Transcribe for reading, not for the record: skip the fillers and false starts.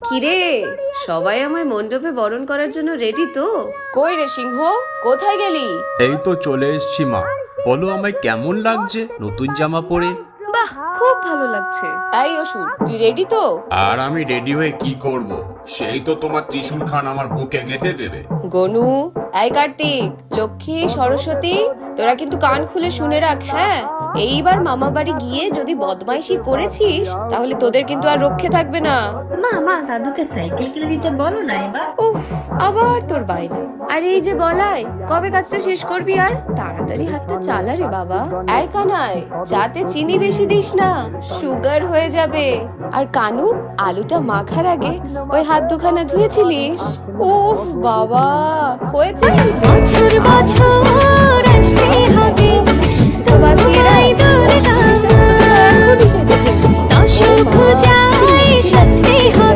কিরে, সবাই আমায় মণ্ডপে বরণ করার জন্য রেডি তো? কই রে সিংহ, কোথায় গেলি? এই তো চলে এসছি মা। বলো আমায় কেমন লাগছে নতুন জামা পরে? বাহ, খুব ভালো লাগছে। এই অসুর, তুই রেডি তো? আর আমি রেডি হয়ে কি করব? সেই তো তোমার ত্রিশূল খান আমার বুকে গেঁথে দেবে। গনু, এই কার্তিক, লক্ষ্মী, সরস্বতী, তোরা কিন্তু কান খুলে শুনে রাখ। হ্যাঁ, এইবার মামা বাড়ি গিয়ে যদি বদমাইশি করেছিস তাহলে তোদের কিন্তু আর রক্ষে থাকবে না। মা দাদুকে সাইকেল কিনে দিতে বলো না এবার। উফ, আবার তোর বাইনা। আর এই যে বলাই, কবে কাজটা শেষ করবি? আর তাড়াতাড়ি হাতটা চালা রে বাবা। এই কানাই, যাতে চিনি বেশি দিস না, সুগার হয়ে যাবে। আর কানু, আলুটা মাখার আগে ওই হাত দুখানা ধুয়েছিলিস? উফ বাবা, হয়েছে। বছর বছর আসতে হবে তোমায় দুর্গা, না সুখ যায় সাজতে হবে।